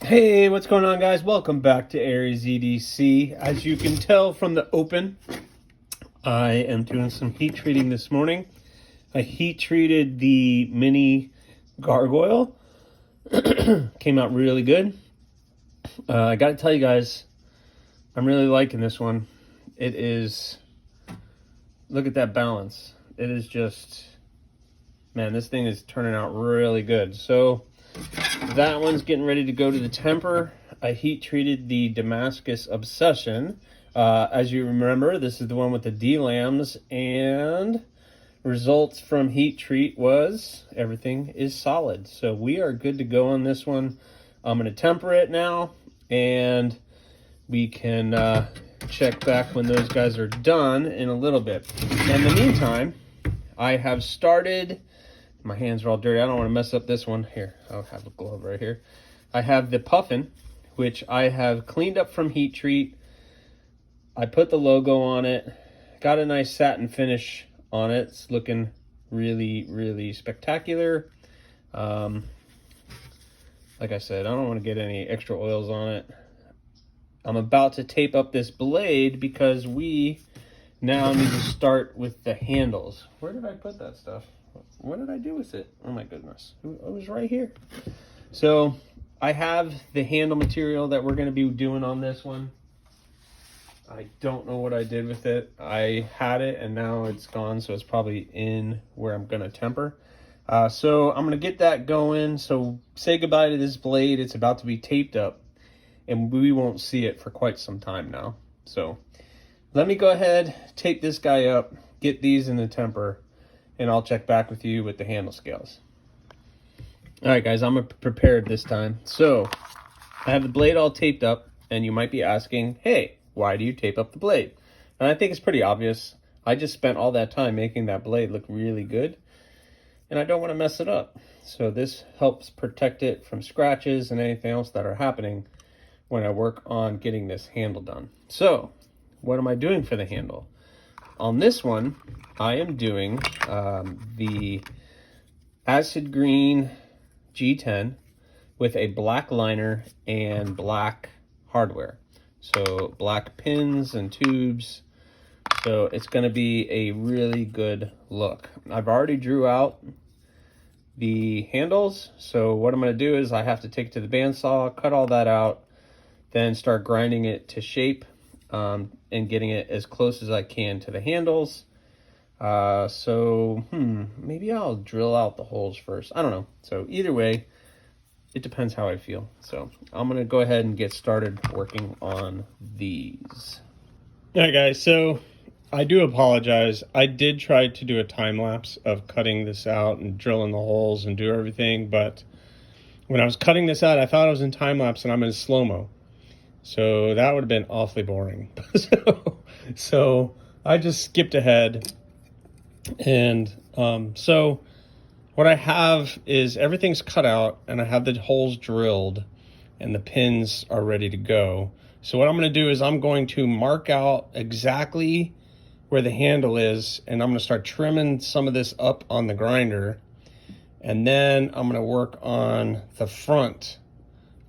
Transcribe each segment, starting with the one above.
Hey, what's going on, guys? Welcome back to Aries EDC. As you can tell from the open, I am doing some heat treating this morning. I heat treated the mini gargoyle. Came out really good. I gotta tell you guys, I'm really liking this one. It is, look at that balance. It is just, man, this thing is turning out really good. So that one's getting ready to go to the temper. I heat treated the Damascus Obsession. As you remember, this is the one with the D-lambs, and results from heat treat was everything is solid. So we are good to go on this one. I'm going to temper it now, and we can check back when those guys are done in a little bit. In the meantime, I have started. My hands are all dirty. I don't want to mess up this one. Here, I'll have a glove right here. I have the Puffin, which I have cleaned up from heat treat. I put the logo on it. Got a nice satin finish on it. It's looking really, really spectacular. Like I said, I don't want to get any extra oils on it. I'm about to tape up this blade because we now need to start with the handles. Where did I put that stuff? What did I do with it? Oh my goodness. It was right here. So I have the handle material that we're going to be doing on this one. I don't know what I did with it. I had it and now it's gone, so it's probably in where I'm going to temper. So I'm going to get that going. So say goodbye to this blade. It's about to be taped up, and we won't see it for quite some time now. So let me go ahead, tape this guy up, get these in the temper, and I'll check back with you with the handle scales. All right, guys, I'm prepared this time. So I have the blade all taped up, and you might be asking, hey, why do you tape up the blade? And I think it's pretty obvious. I just spent all that time making that blade look really good, and I don't want to mess it up. So this helps protect it from scratches and anything else that are happening when I work on getting this handle done. So what am I doing for the handle? On this one, I am doing the acid green G10 with a black liner and black hardware. So black pins and tubes. So it's going to be a really good look. I've already drew out the handles. So what I'm going to do is I have to take it to the bandsaw, cut all that out, then start grinding it to shape. And getting it as close as I can to the handles. Maybe I'll drill out the holes first. I don't know. So either way, it depends how I feel. So I'm going to go ahead and get started working on these. All right, guys. So I do apologize. I did try to do a time lapse of cutting this out and drilling the holes and do everything. But when I was cutting this out, I thought I was in time lapse and I'm in slow-mo. So that would have been awfully boring. So I just skipped ahead. And so what I have is everything's cut out and I have the holes drilled and the pins are ready to go. So what I'm going to do is I'm going to mark out exactly where the handle is, and I'm going to start trimming some of this up on the grinder. And then I'm going to work on the front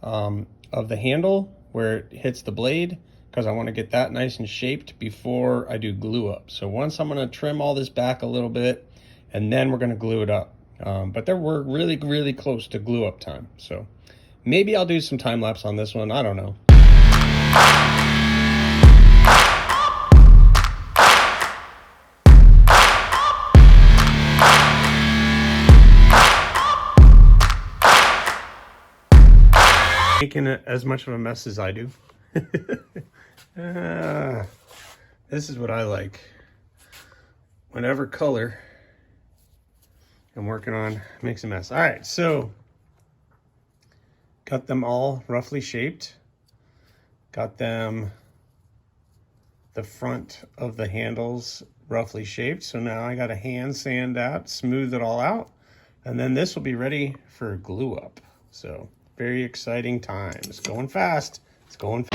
of the handle where it hits the blade, because I want to get that nice and shaped before I do glue up. So once I'm going to trim all this back a little bit, and then we're going to glue it up. But we're really, really close to glue up time. So maybe I'll do some time lapse on this one. I don't know. Making it as much of a mess as I do. This is what I like. Whatever color I'm working on makes a mess. All right, so got them all roughly shaped. Got them, the front of the handles roughly shaped. So now I got to hand sand that, smooth it all out, and then this will be ready for glue up. So very exciting times. Going fast. It's going fast.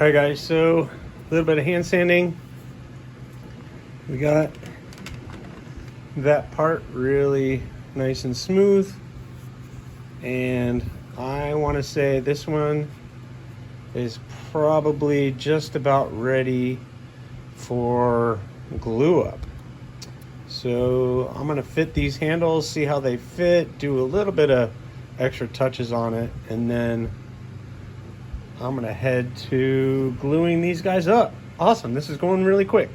All right, guys, so a little bit of hand sanding. We got that part really nice and smooth. And I want to say this one is probably just about ready for glue up. So I'm gonna fit these handles, see how they fit, do a little bit of extra touches on it, and then I'm gonna head to gluing these guys up. Awesome, this is going really quick.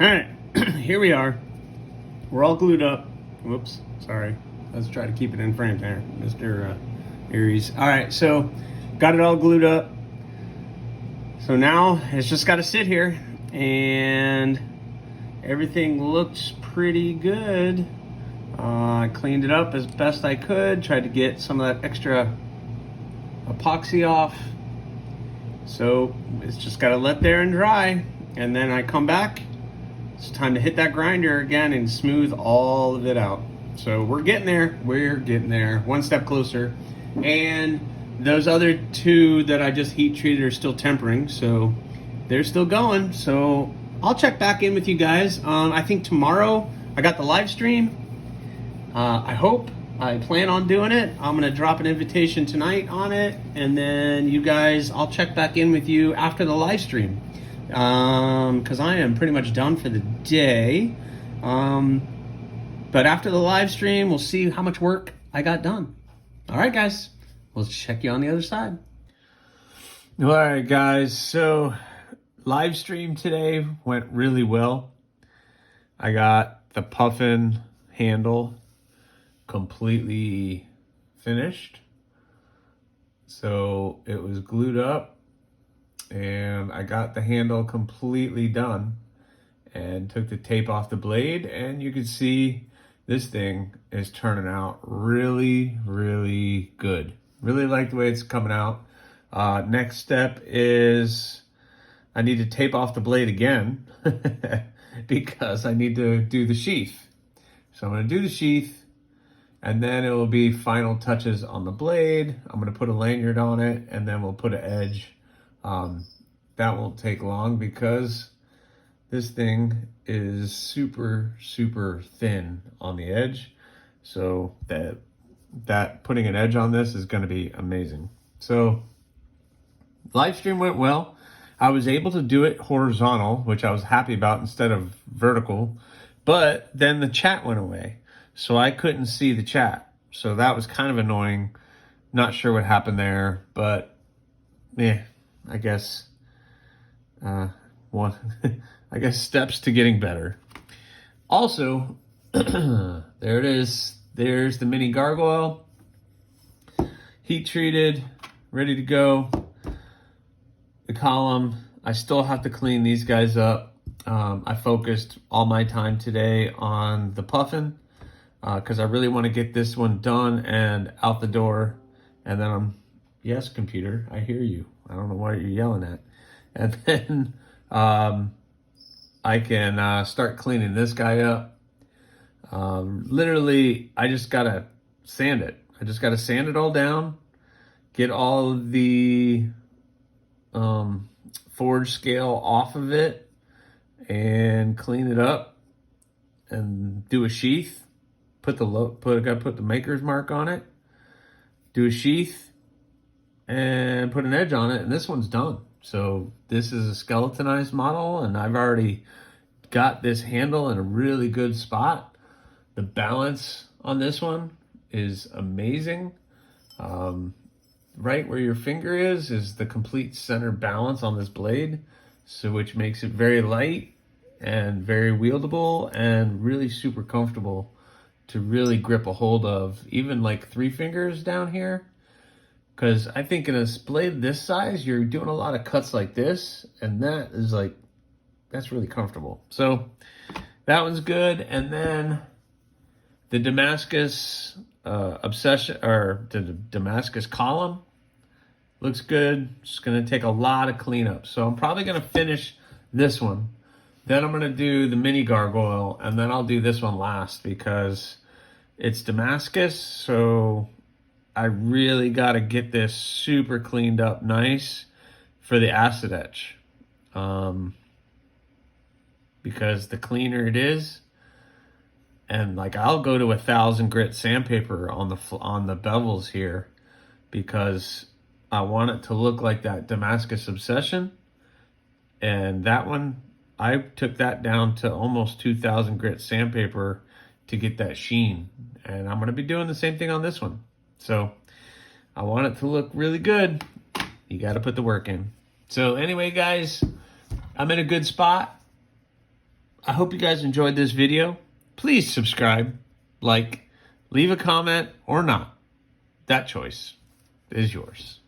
All right, here we are. We're all glued up. Whoops, sorry. Let's try to keep it in frame there, Mr. Aries. All right, so got it all glued up. So now it's just got to sit here, and everything looks pretty good. I cleaned it up as best I could, tried to get some of that extra epoxy off. So it's just got to let there and dry, and then I come back. It's time to hit that grinder again and smooth all of it out. So we're getting there. We're getting there. One step closer. And those other two that I just heat treated are still tempering, so they're still going. So I'll check back in with you guys. I think tomorrow I got the live stream. I plan on doing it. I'm gonna drop an invitation tonight on it, and then you guys, I'll check back in with you after the live stream. Because I am pretty much done for the day. But after the live stream, we'll see how much work I got done. All right, guys, we'll check you on the other side. All right, guys, so live stream today went really well. I got the Puffin handle completely finished. So it was glued up, and I got the handle completely done and took the tape off the blade, and you can see this thing is turning out really, really good. Really like the way it's coming out. Next step is I need to tape off the blade again because I need to do the sheath. So I'm going to do the sheath, and then it will be final touches on the blade. I'm going to put a lanyard on it, and then we'll put an edge. That won't take long because this thing is super, super thin on the edge. So that putting an edge on this is going to be amazing. So live stream went well. I was able to do it horizontal, which I was happy about, instead of vertical, but then the chat went away. So I couldn't see the chat. So that was kind of annoying. Not sure what happened there, but yeah, I guess I guess steps to getting better. Also, there it is. There's the mini gargoyle, heat treated, ready to go. The column, I still have to clean these guys up. I focused all my time today on the Puffin because I really want to get this one done and out the door. And then yes, computer, I hear you. I don't know why you're yelling at. And then I can start cleaning this guy up. Literally, I just gotta sand it. I just gotta sand it all down, get all of the forge scale off of it, and clean it up, and do a sheath. Gotta put the maker's mark on it. Do a sheath, and put an edge on it, and this one's done. So this is a skeletonized model, and I've already got this handle in a really good spot. The balance on this one is amazing. Right where your finger is the complete center balance on this blade, so which makes it very light and very wieldable and really super comfortable to really grip a hold of, even like 3 fingers down here. Because I think in a blade this size, you're doing a lot of cuts like this, and that is like, that's really comfortable. So that one's good. And then The Damascus Obsession, or the Damascus Column, looks good. It's going to take a lot of cleanup. So I'm probably going to finish this one. Then I'm going to do the mini gargoyle, and then I'll do this one last because it's Damascus. So I really got to get this super cleaned up nice for the acid etch. Because the cleaner it is, and like I'll go to 1,000 grit sandpaper on the bevels here because I want it to look like that Damascus Obsession. And that one, I took that down to almost 2,000 grit sandpaper to get that sheen. And I'm going to be doing the same thing on this one. So I want it to look really good. You got to put the work in. So anyway, guys, I'm in a good spot. I hope you guys enjoyed this video. Please subscribe, like, leave a comment or not. That choice is yours.